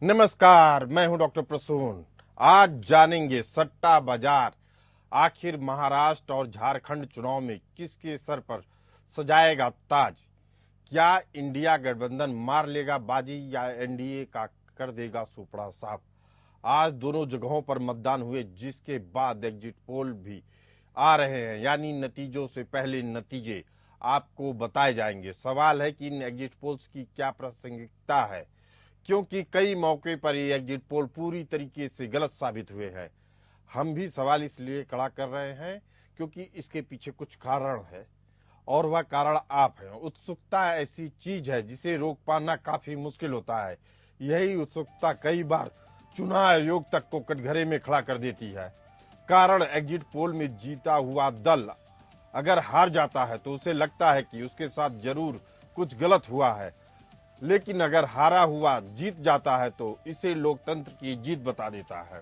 नमस्कार, मैं हूं डॉक्टर प्रसून। आज जानेंगे सट्टा बाजार आखिर महाराष्ट्र और झारखंड चुनाव में किसके सर पर सजाएगा ताज। क्या इंडिया गठबंधन मार लेगा बाजी या एनडीए का कर देगा सुपड़ा साफ। आज दोनों जगहों पर मतदान हुए, जिसके बाद एग्जिट पोल भी आ रहे हैं, यानी नतीजों से पहले नतीजे आपको बताए जाएंगे। सवाल है कि इन एग्जिट पोल्स की क्या प्रासंगिकता है, क्योंकि कई मौके पर ये एग्जिट पोल पूरी तरीके से गलत साबित हुए हैं। हम भी सवाल इसलिए खड़ा कर रहे हैं क्योंकि इसके पीछे कुछ कारण है, और वह कारण आप हैं। उत्सुकता ऐसी चीज है जिसे रोक पाना काफी मुश्किल होता है। यही उत्सुकता कई बार चुनाव आयोग तक को कटघरे में खड़ा कर देती है। कारण एग्जिट पोल में जीता हुआ दल अगर हार जाता है तो उसे लगता है कि उसके साथ जरूर कुछ गलत हुआ है, लेकिन अगर हारा हुआ जीत जाता है तो इसे लोकतंत्र की जीत बता देता है।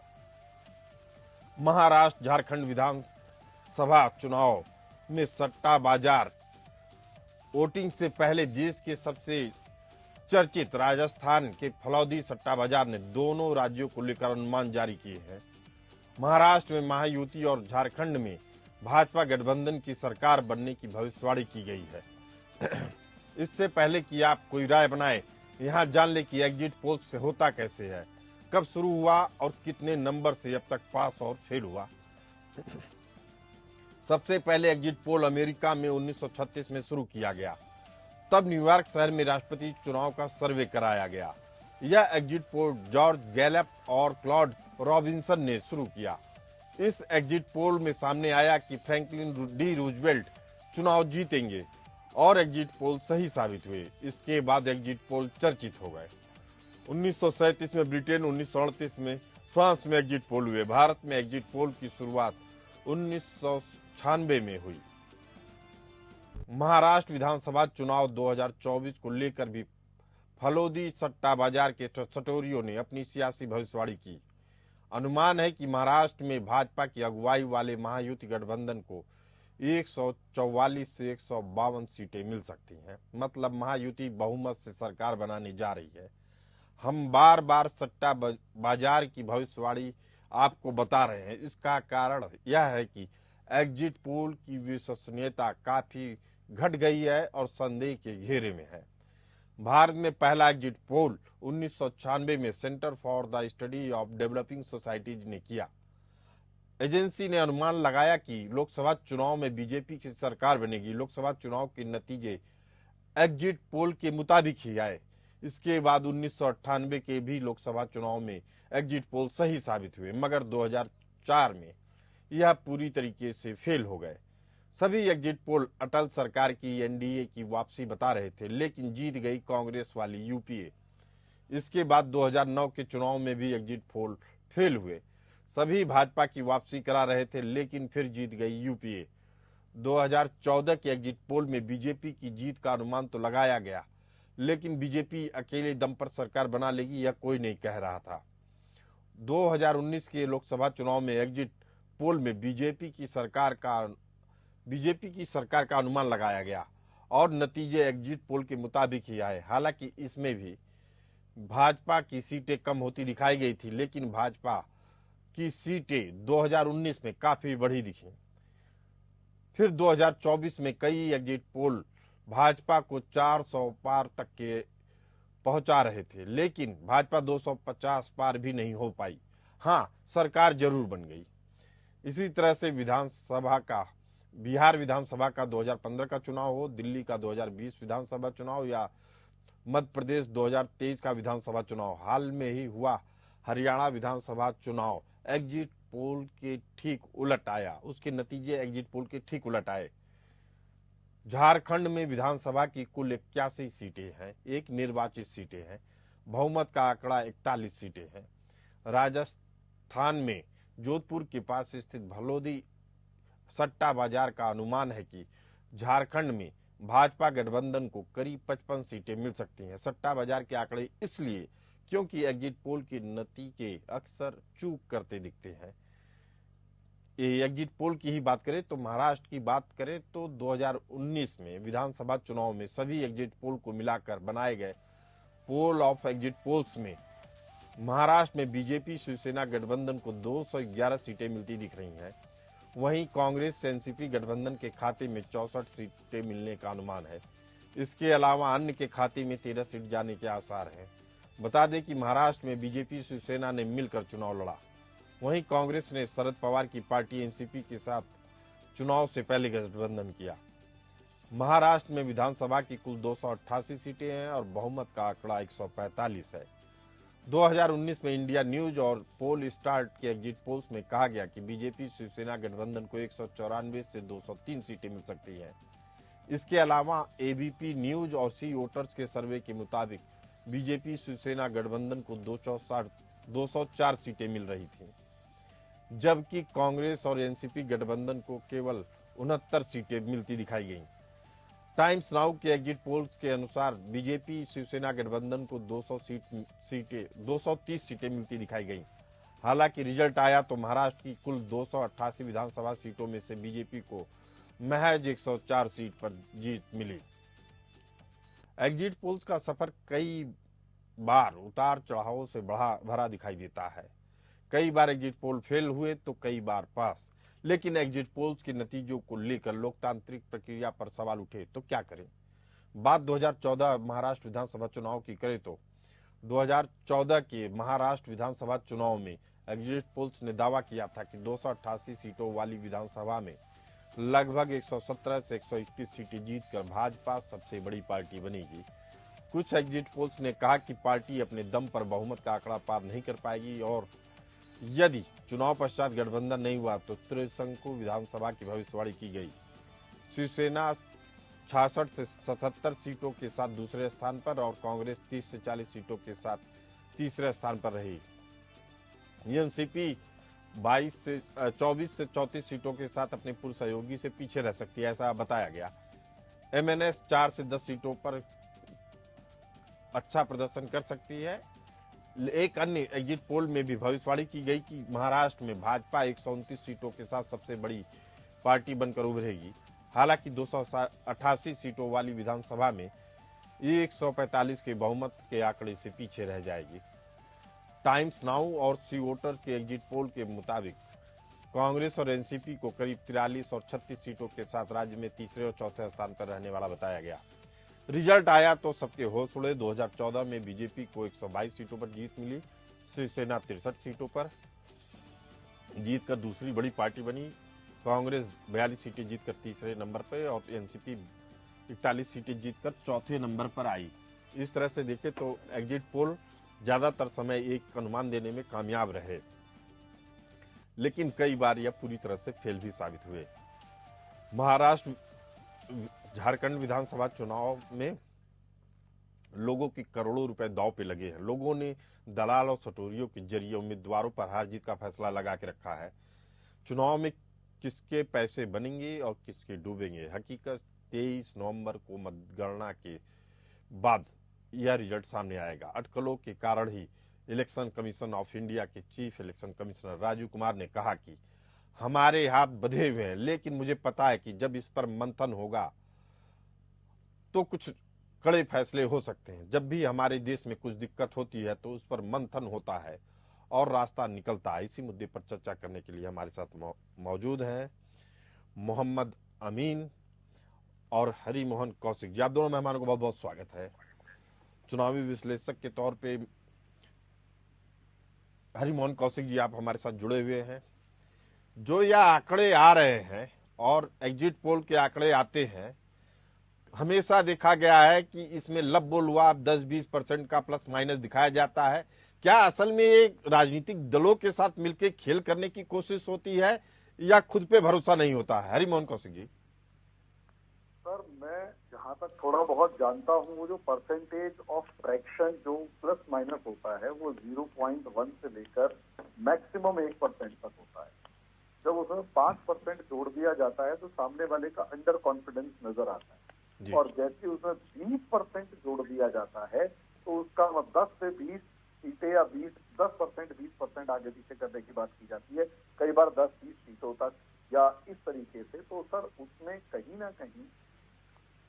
महाराष्ट्र झारखंड विधानसभा चुनाव में सट्टा बाजार वोटिंग से पहले देश के सबसे चर्चित राजस्थान के फलौदी सट्टा बाजार ने दोनों राज्यों को लेकर अनुमान जारी किए हैं। महाराष्ट्र में महायुति और झारखंड में भाजपा गठबंधन की सरकार बनने की भविष्यवाणी की गई है। इससे पहले कि आप कोई राय बनाएं, यहाँ जान ले कि एग्जिट पोल से होता कैसे है, कब शुरू हुआ और कितने नंबर से अब तक पास और फेल हुआ। सबसे पहले एग्जिट पोल अमेरिका में 1936 में शुरू किया गया। तब न्यूयॉर्क शहर में राष्ट्रपति चुनाव का सर्वे कराया गया। यह एग्जिट पोल जॉर्ज गैलप और क्लॉड रॉबिन्सन ने शुरू किया। इस एग्जिट पोल में सामने आया कि फ्रैंकलिन डी रूजवेल्ट चुनाव जीतेंगे, और एग्जिट पोल सही साबित हुए। इसके बाद एग्जिट पोल चर्चित हो गए। 1937 में ब्रिटेन, 1938 में फ्रांस में एग्जिट पोल हुए। भारत में एग्जिट पोल की शुरुआत 1996 में हुई। महाराष्ट्र विधानसभा चुनाव 2024 को लेकर भी फलोदी सट्टा बाजार के सटोरियों ने अपनी सियासी भविष्यवाणी की। अनुमान है कि महाराष्ट्र में भाजपा की अगुवाई वाले महायुति गठबंधन को 144 से 152 सीटें मिल सकती हैं। मतलब महायुति बहुमत से सरकार बनाने जा रही है। हम बार बार सट्टा बाजार की भविष्यवाणी आपको बता रहे हैं। इसका कारण यह है कि एग्जिट पोल की विश्वसनीयता काफी घट गई है और संदेह के घेरे में है। भारत में पहला एग्जिट पोल 1996 में centre for the study of developing societies ने किया। एजेंसी ने अनुमान लगाया कि लोकसभा चुनाव में बीजेपी की सरकार बनेगी। लोकसभा चुनाव के नतीजे एग्जिट पोल के मुताबिक ही आए। इसके बाद 1998 के भी लोकसभा चुनाव में एग्जिट पोल सही साबित हुए, मगर 2004 में यह पूरी तरीके से फेल हो गए। सभी एग्जिट पोल अटल सरकार की एनडीए की वापसी बता रहे थे, लेकिन जीत गई कांग्रेस वाली यूपीए। इसके बाद 2009 के चुनाव में भी एग्जिट पोल फेल हुए। सभी भाजपा की वापसी करा रहे थे, लेकिन फिर जीत गई यूपीए। 2014 के एग्जिट पोल में बीजेपी की जीत का अनुमान तो लगाया गया, लेकिन बीजेपी अकेले दम पर सरकार बना लेगी यह कोई नहीं कह रहा था। 2019 के लोकसभा चुनाव में एग्जिट पोल में बीजेपी की सरकार का अनुमान लगाया गया, और नतीजे एग्जिट पोल के मुताबिक ही आए। हालांकि इसमें भी भाजपा की सीटें कम होती दिखाई गई थी, लेकिन भाजपा की सीटें 2019 में काफी बढ़ी दिखी। फिर 2024 में कई एग्जिट पोल भाजपा को 400 पार तक के पहुंचा रहे थे, लेकिन भाजपा 250 पार भी नहीं हो पाई। हाँ, सरकार जरूर बन गई। इसी तरह से बिहार विधानसभा का 2015 का चुनाव हो, दिल्ली का 2020 विधानसभा चुनाव, या मध्य प्रदेश 2023 का विधानसभा चुनाव, हाल में ही हुआ हरियाणा विधानसभा चुनाव एग्जिट पोल के ठीक उलट आया। उसके नतीजे एग्जिट पोल के ठीक उलट आए। झारखंड में विधानसभा की कुल 81 सीटें हैं, एक निर्वाचित सीटें हैं। बहुमत का आंकड़ा 41 सीटें हैं। राजस्थान में जोधपुर के पास स्थित भलोदी सट्टा बाजार का अनुमान है कि झारखंड में भाजपा गठबंधन को करीब 55 सीटें मिल सकती हैं। सट्टा बाजार के आंकड़े इसलिए क्योंकि एग्जिट पोल के नतीजे अक्सर चूक करते दिखते हैं। एग्जिट पोल की ही बात करें तो महाराष्ट्र की बात करें तो 2019 में विधानसभा चुनाव में सभी एग्जिट पोल को मिलाकर बनाए गए पोल ऑफ एग्जिट पोल्स में महाराष्ट्र में बीजेपी शिवसेना गठबंधन को 211 सीटें मिलती दिख रही हैं। वहीं कांग्रेस एनसीपी गठबंधन के खाते में 64 सीटें मिलने का अनुमान है। इसके अलावा अन्य के खाते में 13 सीट जाने के आसार हैं। बता दें कि महाराष्ट्र में बीजेपी शिवसेना ने मिलकर चुनाव लड़ा। वहीं कांग्रेस ने शरद पवार की पार्टी एनसीपी के साथ चुनाव से पहले गठबंधन किया। महाराष्ट्र में विधानसभा की कुल 288 सीटें हैं और बहुमत का आंकड़ा 145 है। 2019 में इंडिया न्यूज और पोल स्टार्ट के एग्जिट पोल्स में कहा गया कि बीजेपी शिवसेना गठबंधन को 194 से 203 सीटें मिल सकती हैं। इसके अलावा एबीपी न्यूज और सी वोटर्स के सर्वे के मुताबिक बीजेपी शिवसेना गठबंधन को 204 सीटें मिल रही थीं, जबकि कांग्रेस और एनसीपी गठबंधन को केवल 69 सीटें मिलती दिखाई गईं। टाइम्स नाउ के एग्जिट पोल्स के अनुसार बीजेपी शिवसेना गठबंधन को 230 सीटें मिलती दिखाई गईं। हालांकि रिजल्ट आया तो महाराष्ट्र की कुल 288 विधानसभा सीटों में से बीजेपी को महज 104 सीट पर जीत मिली। एग्जिट पोल्स का सफर कई बार उतार चढ़ावों से भरा दिखाई देता है। कई बार एग्जिट पोल फेल हुए तो कई बार पास। लेकिन एग्जिट पोल्स के नतीजों को लेकर लोकतांत्रिक प्रक्रिया पर सवाल उठे तो क्या करें। बात 2014 महाराष्ट्र विधानसभा चुनाव की करें तो 2014 के महाराष्ट्र विधानसभा चुनाव में एग्जिट पोल्स ने दावा किया था कि 288 सीटों वाली विधानसभा में लगभग 117 से 121 सीटें जीतकर भाजपा सबसे बड़ी पार्टी बनेगी। कुछ एग्जिट पोल्स ने कहा कि पार्टी अपने दम पर बहुमत का आंकड़ा पार नहीं कर पाएगी और यदि चुनाव पश्चात गठबंधन नहीं हुआ तो त्रिशंकु विधानसभा की भविष्यवाणी की गई। शिवसेना 66 से 77 सीटों के साथ दूसरे स्थान पर और कांग्रेस 30 से 40 सीटों के साथ तीसरे स्थान पर रही। एनसीपी 24 से 34 सीटों के साथ अपने पूर्व सहयोगी से पीछे रह सकती है, ऐसा बताया गया। एमएनएस 4 से 10 सीटों पर अच्छा प्रदर्शन कर सकती है। एक अन्य एग्जिट पोल में भी भविष्यवाणी की गई कि महाराष्ट्र में भाजपा 129 सीटों के साथ सबसे बड़ी पार्टी बनकर उभरेगी। हालांकि 288 सीटों वाली विधानसभा में 145 के बहुमत के आंकड़े से पीछे रह जाएगी। टाइम्स नाउ और सी वोटर के एग्जिट पोल के मुताबिक कांग्रेस और एनसीपी को करीब 43 और 36 सीटों के साथ राज्य में तीसरे और चौथे स्थान पर रहने वाला बताया गया। रिजल्ट आया तो सबके होश उड़े। 2014 में बीजेपी को 122 सीटों पर जीत मिली। शिवसेना 63 सीटों पर जीतकर दूसरी बड़ी पार्टी बनी। कांग्रेस 42 सीटें जीतकर तीसरे नंबर पर और एनसीपी 41 सीटें जीतकर चौथे नंबर पर आई। इस तरह से देखें तो एग्जिट पोल ज्यादातर समय एक अनुमान देने में कामयाब रहे, लेकिन कई बार यह पूरी तरह से फेल भी साबित हुए। महाराष्ट्र झारखंड विधानसभा चुनाव में लोगों के करोड़ों रुपए दांव पे लगे हैं। लोगों ने दलाल और सटोरियों के जरिए उम्मीदवारों पर हार जीत का फैसला लगा के रखा है। चुनाव में किसके पैसे बनेंगे और किसके डूबेंगे, हकीकत 23 नवंबर को मतगणना के बाद यह रिजल्ट सामने आएगा। अटकलों के कारण ही इलेक्शन कमीशन ऑफ इंडिया के chief election commissioner Rajiv Kumar ने कहा कि हमारे हाथ बंधे हुए हैं, लेकिन मुझे पता है कि जब इस पर मंथन होगा तो कुछ कड़े फैसले हो सकते हैं। जब भी हमारे देश में कुछ दिक्कत होती है तो उस पर मंथन होता है और रास्ता निकलता है। इसी मुद्दे पर चर्चा करने के लिए हमारे साथ मौजूद हैं मोहम्मद अमीन और हरि मोहन कौशिक जी। आप दोनों मेहमानों को बहुत बहुत स्वागत है। चुनावी विश्लेषक के तौर पे हरि मोहन कौशिक जी, आप हमारे साथ जुड़े हुए हैं। जो यह आंकड़े आ रहे हैं और एग्जिट पोल के आंकड़े आते हैं, हमेशा देखा गया है कि इसमें लब बोल हुआ 10-20% का प्लस माइनस दिखाया जाता है। क्या असल में एक राजनीतिक दलों के साथ मिलकर खेल करने की कोशिश होती है या खुद पे भरोसा नहीं होता है? हरि मोहन कौशिक जी। सर, मैं जहां तक थोड़ा बहुत जानता हूं, वो जो परसेंटेज ऑफ फ्रैक्शन जो प्लस माइनस होता है वो 0.1 से लेकर मैक्सिमम 1% तक होता है। जब उसमें 5% जोड़ दिया जाता है तो सामने वाले का अंडर कॉन्फिडेंस नजर आता है, और जैसे उसमें 20% जोड़ दिया जाता है तो उसका 10 से 20 सीटें या 10% आगे पीछे करने की बात की जाती है, कई बार 10-20 सीटों तक या इस तरीके से। तो सर, उसमें कहीं ना कहीं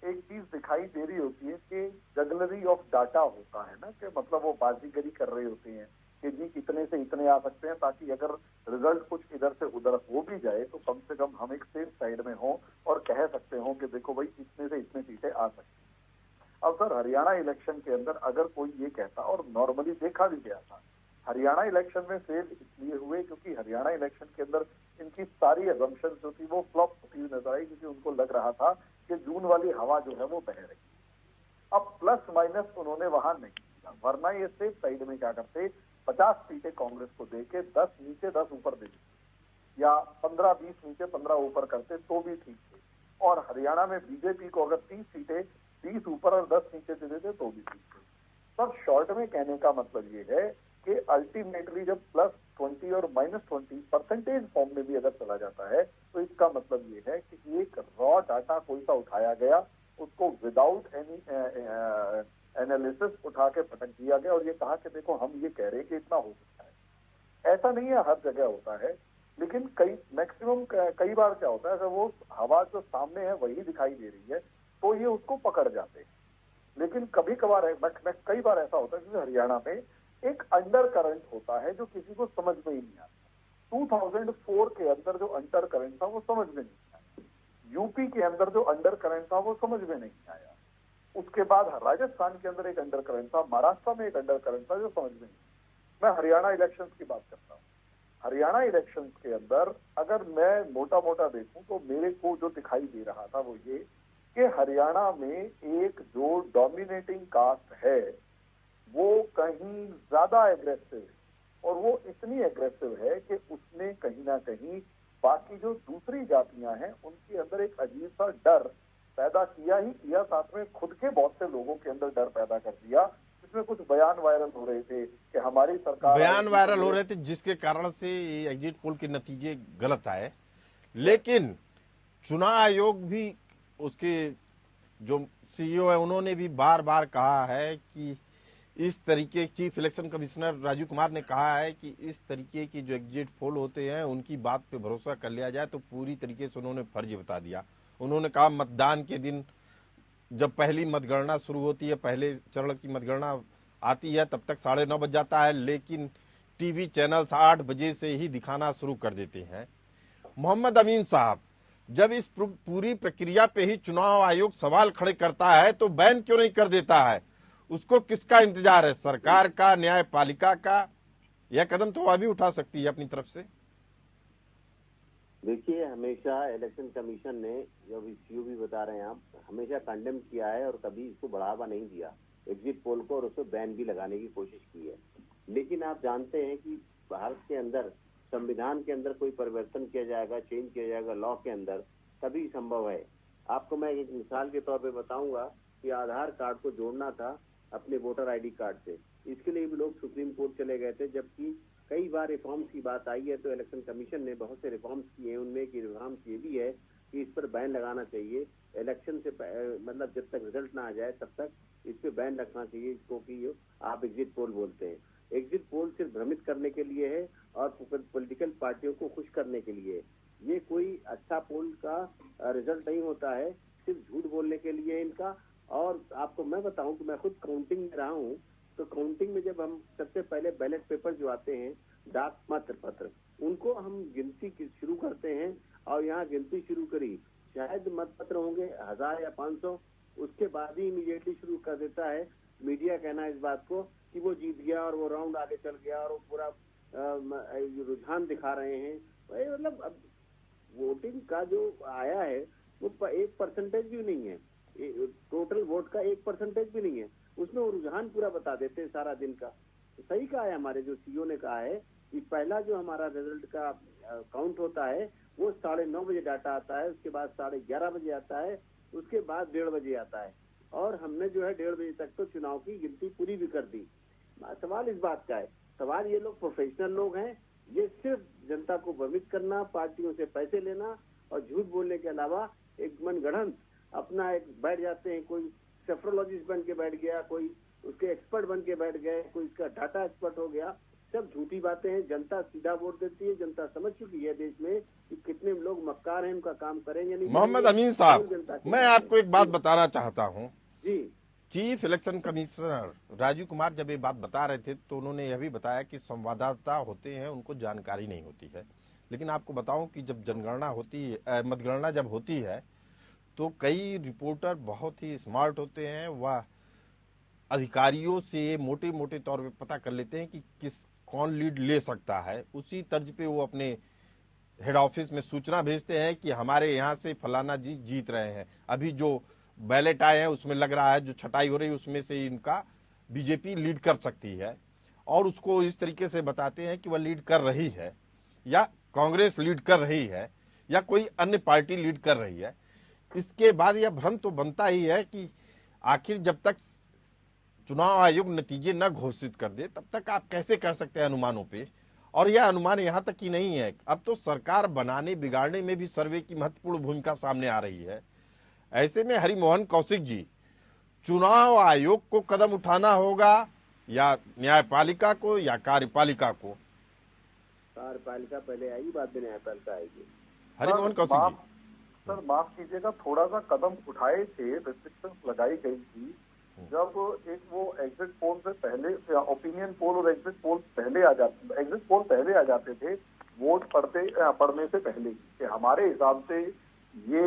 एक चीज दिखाई दे रही होती है कि जगलरी ऑफ डाटा होता है ना, कि मतलब वो बाजीगरी कर रहे होते हैं कि जी इतने से इतने आ सकते हैं, ताकि अगर रिजल्ट कुछ इधर से उधर हो भी जाए तो कम से कम हम एक सेफ साइड में हों और कह सकते हो कि देखो भाई इतने से इतने सीटें आ सकती हैं। अब सर हरियाणा इलेक्शन के अंदर अगर कोई ये कहता, और नॉर्मली देखा भी गया था, हरियाणा इलेक्शन में फेल इसलिए हुए क्योंकि हरियाणा इलेक्शन के अंदर इनकी सारी अजम्पशन जो थी वो फ्लॉप होती हुई नजर आई, क्योंकि उनको लग रहा था कि जून वाली हवा जो है वो बह रही। अब प्लस माइनस उन्होंने वहां नहीं किया, वरना ये सेफ साइड में क्या करते, 50 सीटें कांग्रेस को देके 10 नीचे 10 ऊपर दे देते, या 15-20 नीचे 15 ऊपर करते तो भी ठीक थे। और हरियाणा में बीजेपी को अगर 30 सीटें 20 ऊपर और 10 नीचे दे देते तो भी ठीक थे। सब शॉर्ट में कहने का मतलब ये है कि अल्टीमेटली जब +20 और -20 परसेंटेज फॉर्म में भी अगर चला जाता है तो इसका मतलब ये है कि एक रॉ डाटा कोई सा उठाया गया, उसको विदाउट एनी एनालिसिस उठा के पटक दिया गया और ये कहा कि देखो हम ये कह रहे हैं कि इतना हो सकता है। ऐसा नहीं है हर जगह होता है, लेकिन कई बार क्या होता है, अगर वो हवा जो सामने है वही दिखाई दे रही है तो ये उसको पकड़ जाते हैं। लेकिन कभी कभार कई बार ऐसा होता है, जैसे हरियाणा में एक अंडर करंट होता है जो किसी को समझ में ही नहीं आता। 2004 के अंदर जो अंडर करंट था वो समझ में नहीं आया, यूपी के अंदर जो अंडर करंट था वो समझ में नहीं आया, उसके बाद राजस्थान के अंदर एक अंडर करंट था, महाराष्ट्र में एक अंडर करंट था जो समझ में नहीं। मैं हरियाणा इलेक्शंस की बात करता हूँ। हरियाणा इलेक्शंस के अंदर अगर मैं मोटा मोटा देखूं तो मेरे को जो दिखाई दे रहा था वो ये कि हरियाणा में एक जो डोमिनेटिंग कास्ट है वो कहीं ज्यादा एग्रेसिव है, और वो इतनी एग्रेसिव है कि उसने कहीं ना कहीं बाकी जो दूसरी जातियां हैं उनके अंदर एक अजीब सा डर पैदा किया ही किया, साथ में खुद के बहुत से लोगों के अंदर डर पैदा कर दिया। इसमें कुछ बयान वायरल हो रहे थे कि हमारी सरकार, बयान वायरल हो रहे थे जिसके कारण से ये एग्जिट पोल के नतीजे गलत आए। लेकिन चुनाव आयोग भी, उसके जो सीईओ है उन्होंने भी बार बार कहा है कि इस तरीके, chief election commissioner Rajiv Kumar ने कहा है कि इस तरीके की जो एग्जिट पोल होते हैं उनकी बात पे भरोसा कर लिया जाए, तो पूरी तरीके से उन्होंने फर्जी बता दिया। उन्होंने कहा मतदान के दिन जब पहली मतगणना शुरू होती है, पहले चरण की मतगणना आती है, तब तक 9:30 बज जाता है, लेकिन टीवी चैनल्स 8 बजे से ही दिखाना शुरू कर देते हैं। मोहम्मद अमीन साहब, जब इस पूरी प्रक्रिया पे ही चुनाव आयोग सवाल खड़े करता है तो बैन क्यों नहीं कर देता है? उसको किसका इंतजार है, सरकार का, न्यायपालिका का? यह कदम तो वह भी उठा सकती है अपनी तरफ से। देखिए, हमेशा इलेक्शन कमीशन ने, जब सीओ भी बता रहे हैं आप, हमेशा कंडेम किया है और कभी इसको बढ़ावा नहीं दिया एग्जिट पोल को, और उसको बैन भी लगाने की कोशिश की है। लेकिन आप जानते हैं कि भारत के अंदर संविधान के अंदर कोई परिवर्तन किया जाएगा, चेंज किया जाएगा लॉ के अंदर, तभी संभव है। आपको मैं एक मिसाल के तौर पे बताऊंगा कि आधार कार्ड को जोड़ना था अपने वोटर आईडी कार्ड से, इसके लिए भी लोग सुप्रीम कोर्ट चले गए थे, जबकि कई बार रिफॉर्म्स की बात आई है तो इलेक्शन कमीशन ने बहुत से रिफॉर्म्स किए हैं। उनमें की रिफॉर्म्स ये भी है कि इस पर बैन लगाना चाहिए इलेक्शन से, मतलब जब तक रिजल्ट ना आ जाए तब तक इस पे बैन रखना चाहिए, क्योंकि आप एग्जिट पोल बोलते हैं। एग्जिट पोल सिर्फ भ्रमित करने के लिए है और पॉलिटिकल पार्टियों को खुश करने के लिए। ये कोई अच्छा पोल का रिजल्ट नहीं होता है, सिर्फ झूठ बोलने के लिए इनका। और आपको मैं बताऊं कि मैं खुद काउंटिंग में रहा हूं, तो काउंटिंग में जब हम सबसे पहले बैलेट पेपर जो आते हैं, डाक मत पत्र, उनको हम गिनती शुरू करते हैं, और यहाँ गिनती शुरू करी, शायद मत पत्र होंगे 1000 या 500, उसके बाद ही इमीडिएटली शुरू कर देता है मीडिया कहना इस बात को कि वो जीत गया और वो राउंड आगे चल गया और वो पूरा रुझान दिखा रहे हैं। मतलब अब वोटिंग का जो आया है वो 1% भी नहीं है, टोटल वोट का 1% भी नहीं है, उसमें वो रुझान पूरा बता देते हैं सारा दिन का। तो सही कहा है हमारे जो सीईओ ने कहा है कि पहला जो हमारा रिजल्ट का काउंट होता है वो 9:30 बजे डाटा आता है, उसके बाद 11:30 बजे आता है, उसके बाद 1:30 बजे आता है, और हमने जो है 1:30 बजे तक तो चुनाव की गिनती पूरी भी कर दी। सवाल इस बात का है, सवाल ये लोग प्रोफेशनल लोग हैं, ये सिर्फ जनता को भ्रमित करना, पार्टियों से पैसे लेना और झूठ बोलने के अलावा एक मनगढ़ंत अपना एक बैठ जाते हैं, कोई सेफ्रोलॉजिस्ट बन के बैठ गया, कोई उसके एक्सपर्ट बन के बैठ गए, कोई इसका डाटा एक्सपर्ट हो गया। सब झूठी बातें हैं। जनता सीधा वोट देती है, जनता समझ चुकी है देश में कि कितने लोग मक्कार हैं, उनका काम करेंगे नहीं। मोहम्मद अमीन साहब, मैं आपको एक बात बताना चाहता हूं जी। Chief election commissioner Rajiv Kumar जब ये बात बता रहे थे तो उन्होंने यह भी बताया कि संवाददाता होते हैं, उनको जानकारी नहीं होती है। लेकिन आपको बताऊं कि जब जनगणना होती है, मतगणना जब होती है, तो कई रिपोर्टर बहुत ही स्मार्ट होते हैं, वह अधिकारियों से मोटे मोटे तौर पे पता कर लेते हैं कि कौन लीड ले सकता है। उसी तर्ज पे वो अपने हेड ऑफिस में सूचना भेजते हैं कि हमारे यहाँ से फलाना जी जीत रहे हैं, अभी जो बैलेट आए हैं उसमें लग रहा है, जो छटाई हो रही है उसमें से इनका बीजेपी लीड कर सकती है, और उसको इस तरीके से बताते हैं कि वह लीड कर रही है, या कांग्रेस लीड कर रही है, या कोई अन्य पार्टी लीड कर रही है। इसके बाद यह भ्रम तो बनता ही है कि आखिर जब तक चुनाव आयोग नतीजे न घोषित कर दे तब तक आप कैसे कर सकते हैं अनुमानों पे। और यह अनुमान यहाँ तक ही नहीं है, अब तो सरकार बनाने बिगाड़ने में भी सर्वे की महत्वपूर्ण भूमिका सामने आ रही है। ऐसे में हरिमोहन कौशिक जी, चुनाव आयोग को कदम उठाना होगा या न्यायपालिका को या कार्यपालिका को? कार्यपालिका पहले आएगी, बाद में न्यायपालिका आएगी। हरिमोहन कौशिक जी। सर माफ कीजिएगा, थोड़ा सा कदम उठाए थे, रिस्ट्रिक्शंस लगाई गई थी जब एक वो एग्जिट पोल से पहले, ओपिनियन पोल और एग्जिट पोल पहले आ जाते थे वोट पड़ने से पहले कि हमारे हिसाब से ये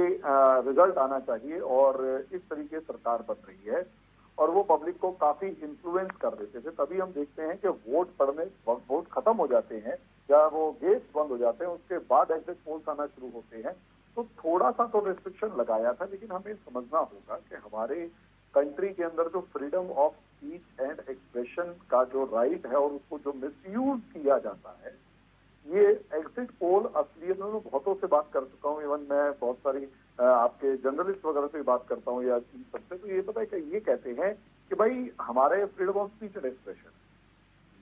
रिजल्ट आना चाहिए और इस तरीके सरकार बन रही है, और वो पब्लिक को काफी इन्फ्लुएंस कर देते थे। तभी हम देखते हैं कि वोट खत्म हो जाते हैं या वो गेट्स बंद हो जाते हैं, उसके बाद एग्जिट पोल्स आना शुरू होते हैं। तो थोड़ा सा तो रिस्ट्रिक्शन लगाया था, लेकिन हमें समझना होगा कि हमारे कंट्री के अंदर जो freedom of speech and expression का जो राइट है और उसको जो मिसयूज किया जाता है, ये एग्जिट पोल असलियत में मैं बहुतों से बात कर चुका हूँ, इवन मैं बहुत सारी आपके जर्नलिस्ट वगैरह से बात करता हूँ या इन सबसे, तो ये पता है कि ये कहते हैं कि भाई हमारे freedom of speech and expression,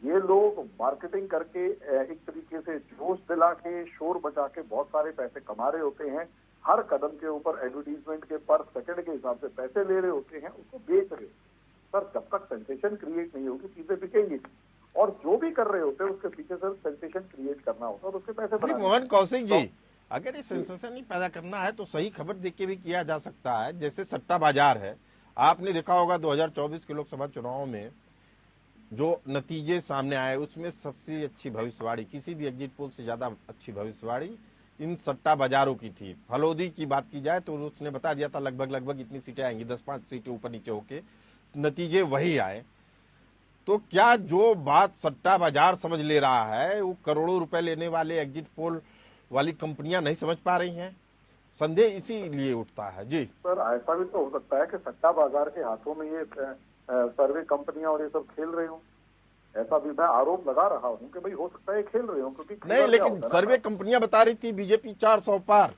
ये लोग मार्केटिंग करके एक तरीके से जोश दिला के, शोर बचा के बहुत सारे पैसे कमा रहे होते हैं, हर कदम के ऊपर एडवर्टीजमेंट के पर सेकंड के हिसाब से पैसे ले रहे होते हैं, उसको बेच रहे। सर जब तक सेंसेशन क्रिएट नहीं होगी चीजें बिकेंगी, और जो भी कर रहे होते हैं उसके पीछे सर सेंसेशन क्रिएट करना होता है और उसके पैसे बनाने। मोहन कौशिक जी, अगर ये सेंसेशन ही पैदा करना है तो सही खबर देख के भी किया जा सकता है, जैसे सट्टा बाजार है। आपने देखा होगा 2024 के लोकसभा चुनाव में जो नतीजे सामने आए उसमें सबसे अच्छी भविष्यवाणी, किसी भी एग्जिट पोल से ज्यादा अच्छी भविष्यवाणी इन सट्टा बाजारों की थी। फलोदी की बात की जाए तो उसने बता दिया था लगभग इतनी सीटें आएंगी, 10-5 सीटें ऊपर नीचे होके नतीजे वही आए। तो क्या जो बात सट्टा बाजार समझ ले रहा है वो करोड़ों रुपए लेने वाले एग्जिट पोल वाली कंपनियां नहीं समझ पा रही हैं? संदेह इसीलिए उठता है। जी सर, ऐसा भी तो हो सकता है कि सट्टा बाजार के हाथों में ये सर्वे कंपनियां और ये सब खेल रहे हो, ऐसा भी मैं आरोप लगा रहा हूं कि भाई हो सकता है खेल रहे हो, क्योंकि नहीं, लेकिन सर्वे कंपनियां बता रही थी बीजेपी 400 पार,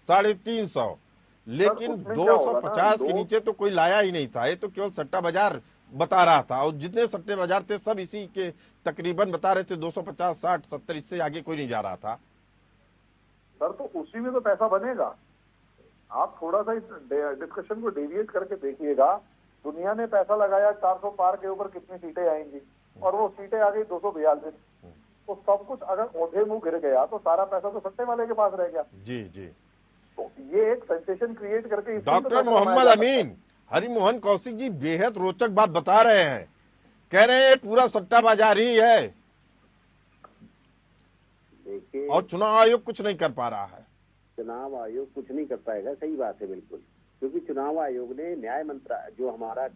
350, लेकिन 250 के नीचे तो कोई लाया ही नहीं था। ये तो केवल सट्टा बाजार बता रहा था, और जितने सट्टे बाजार थे सब इसी के तकरीबन बता रहे थे, 250, 60, 70, इससे आगे कोई नहीं जा रहा था। सर तो उसी में तो पैसा बनेगा। आप थोड़ा सा इस डिस्कशन को डेविएट करके देखिएगा, दुनिया ने पैसा लगाया 400 पार के ऊपर कितनी सीटें आएंगी, और वो सीटें आ गई 242। तो सब कुछ अगर औंधे मुंह गिर गया तो सारा पैसा तो सट्टे वाले के पास रह गया। जी जी, तो ये एक सेंसेशन क्रिएट करके डॉक्टर मोहम्मद अमीन हरिमोहन कौशिक जी बेहद रोचक बात बता रहे हैं, कह रहे हैं पूरा सट्टा बाजार ही है और चुनाव आयोग कुछ नहीं कर पा रहा है। चुनाव आयोग कुछ नहीं कर पाएगा, सही बात है बिल्कुल, क्योंकि चुनाव आयोग ने न्याय मंत्रालय, जो हमारा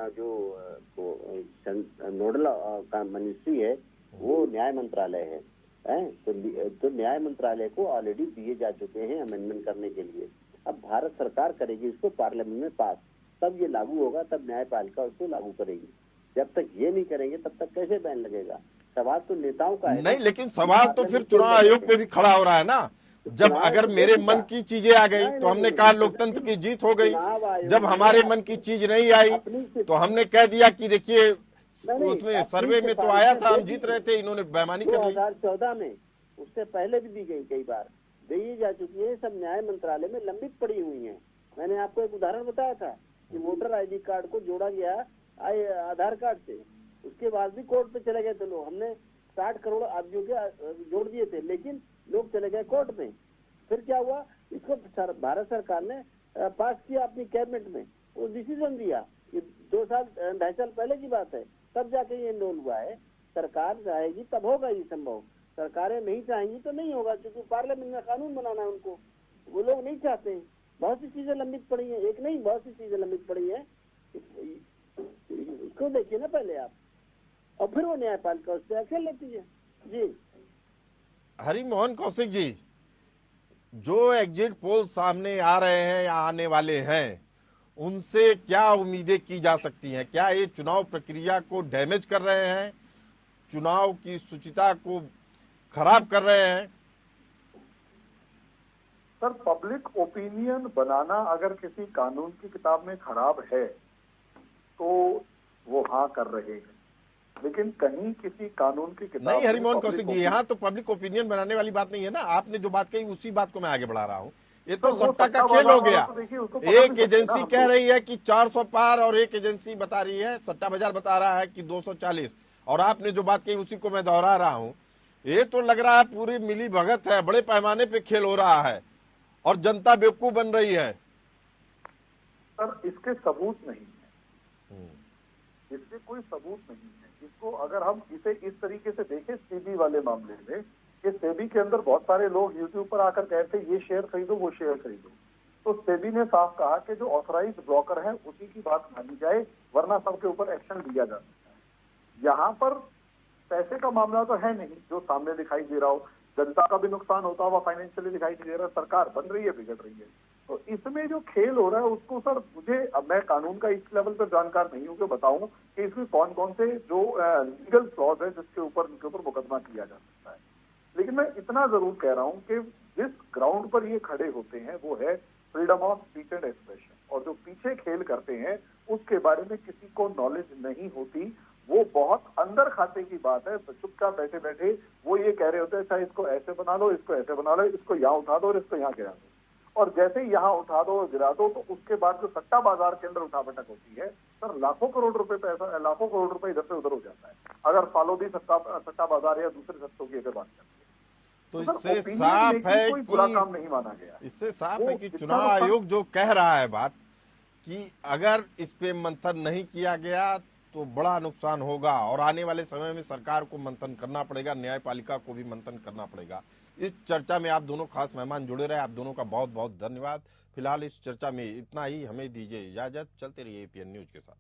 जो नोडल का मिनिस्ट्री है वो न्याय मंत्रालय है, तो न्याय मंत्रालय को ऑलरेडी दिए जा चुके हैं अमेंडमेंट करने के लिए। अब भारत सरकार करेगी इसको पार्लियामेंट में पास, तब ये लागू होगा, तब न्यायपालिका उसको लागू करेगी। जब तक ये नहीं करेंगे तब तक कैसे बैन लगेगा? सवाल तो नेताओं का है। नहीं, लेकिन सवाल तो फिर चुनाव आयोग पे भी खड़ा हो रहा है ना। जब अगर मेरे मन की चीजें आ गई तो हमने कहा लोकतंत्र की जीत हो गई, जब हमारे मन की चीज नहीं आई तो हमने कह दिया कि देखिए उसमें सर्वे में तो आया था हम जीत रहे थे, इन्होंने बेईमानी कर ली। 2014 में, उससे पहले भी दी गई, कई बार दी जा चुकी है, सब न्याय मंत्रालय में लंबित पड़ी हुई है। मैंने आपको एक उदाहरण बताया था कि वोटर आईडी कार्ड को जोड़ा गया आधार कार्ड से, उसके बाद भी कोर्ट पे चले गए थे लोग। हमने 60 करोड़ आदमियों के जोड़ दिए थे, लेकिन लोग चले गए कोर्ट में। फिर क्या हुआ, इसको भारत सरकार ने पास किया अपनी कैबिनेट में, वो डिसीजन दिया कि 2 साल 2.5 साल पहले की बात है, तब जाके ये इनरोल हुआ है। सरकार चाहेगी तब होगा ये संभव, सरकारें नहीं चाहेंगी तो नहीं होगा, क्योंकि पार्लियामेंट में कानून बनाना है उनको, वो लोग नहीं चाहते हैं। बहुत सी चीजें लंबित पड़ी हैं, एक नहीं बहुत सी चीजें लंबित पड़ी हैं, इसको देखिए ना पहले आप, और फिर वो न्यायपालिका उस पर एक्शन लेती है। जी हरिमोहन कौशिक जी, जो एग्जिट पोल सामने आ रहे हैं या आने वाले हैं, उनसे क्या उम्मीदें की जा सकती हैं? क्या ये चुनाव प्रक्रिया को डैमेज कर रहे हैं, चुनाव की शुचिता को खराब कर रहे हैं? सर, पब्लिक ओपिनियन बनाना अगर किसी कानून की किताब में खराब है तो वो हाँ कर रहे हैं, लेकिन कहीं किसी कानून की किताब नहीं में हरिमोहन public कौशिक जी, opinion- यहाँ तो पब्लिक ओपिनियन बनाने वाली बात नहीं है ना। आपने जो बात कही उसी बात को मैं आगे बढ़ा रहा हूँ। ये तो तो वो सट्टा का सट्टा खेल हो बाजार गया। वाला तो देखिए, उसको पकड़ एक नहीं सकते ना एजेंसी हम कह लोग। रही है कि 400 पार और एक एजेंसी बता रही है, सट्टा बाजार बता रहा है कि 240, और आपने जो बात कही उसी को मैं दोहरा रहा हूँ। ये तो लग रहा है पूरी मिली भगत है, बड़े पैमाने पे खेल हो रहा है और जनता बेवकूफ बन रही है। सर, इसके सबूत नहीं है, इसके कोई सबूत नहीं है। इसको अगर हम इसे इस तरीके से देखें, सेबी वाले मामले में, कि सेबी के अंदर बहुत सारे लोग यूट्यूब पर आकर कहते हैं ये शेयर खरीदो वो शेयर खरीदो, तो सेबी ने साफ कहा कि जो ऑथराइज्ड ब्रोकर है उसी की बात मानी जाए, वरना सबके ऊपर एक्शन लिया जा सकता है। यहाँ पर पैसे का मामला तो है नहीं जो सामने दिखाई दे रहा हो, जनता का भी नुकसान होता हुआ फाइनेंशियली दिखाई नहीं दे रहा, सरकार बन रही है, बिगड़ रही है। तो इसमें जो खेल हो रहा है उसको सर, मुझे, अब मैं कानून का इस लेवल पर जानकार नहीं हूं कि बताऊं कि इसमें कौन कौन से जो लीगल फ्लॉज है जिसके ऊपर उनके ऊपर मुकदमा किया जा सकता है। लेकिन मैं इतना जरूर कह रहा हूं कि जिस ग्राउंड पर ये खड़े होते हैं वो है freedom of speech and expression, और जो पीछे खेल करते हैं उसके बारे में किसी को नॉलेज नहीं होती। वो बहुत अंदर खाते की बात है, तो चुपचाप बैठे बैठे वो ये कह रहे होते हैं, अच्छा इसको ऐसे बना लो, इसको ऐसे बना लो, इसको यहाँ उठा दो और इसको यहाँ गिरा दो, और जैसे ही यहाँ उठा दो और गिरा दो तो उसके बाद जो सट्टा बाजार के अंदर उठापटक होती है सर, लाखों करोड़ रुपए पैसा, लाखों करोड़ रुपए इधर से उधर हो जाता है, अगर फालोदी सट्टा बाजार या दूसरे सट्टों की अगर बात करते हैं। तो सर, इससे opinion साफ making है कोई बुरा कि काम नहीं माना गया। इससे साफ वो है कि जितना चुनाव नुकसान- आयोग जो कह रहा है बात कि अगर इस पे मंथन नहीं किया गया तो बड़ा नुकसान होगा, और आने वाले समय में सरकार को मंथन करना पड़ेगा, न्यायपालिका को भी मंथन करना पड़ेगा। इस चर्चा में आप दोनों खास मेहमान जुड़े रहे, आप दोनों का बहुत बहुत धन्यवाद। फिलहाल इस चर्चा में इतना ही, हमें दीजिए इजाजत, चलते रहिए एपीएन न्यूज के साथ।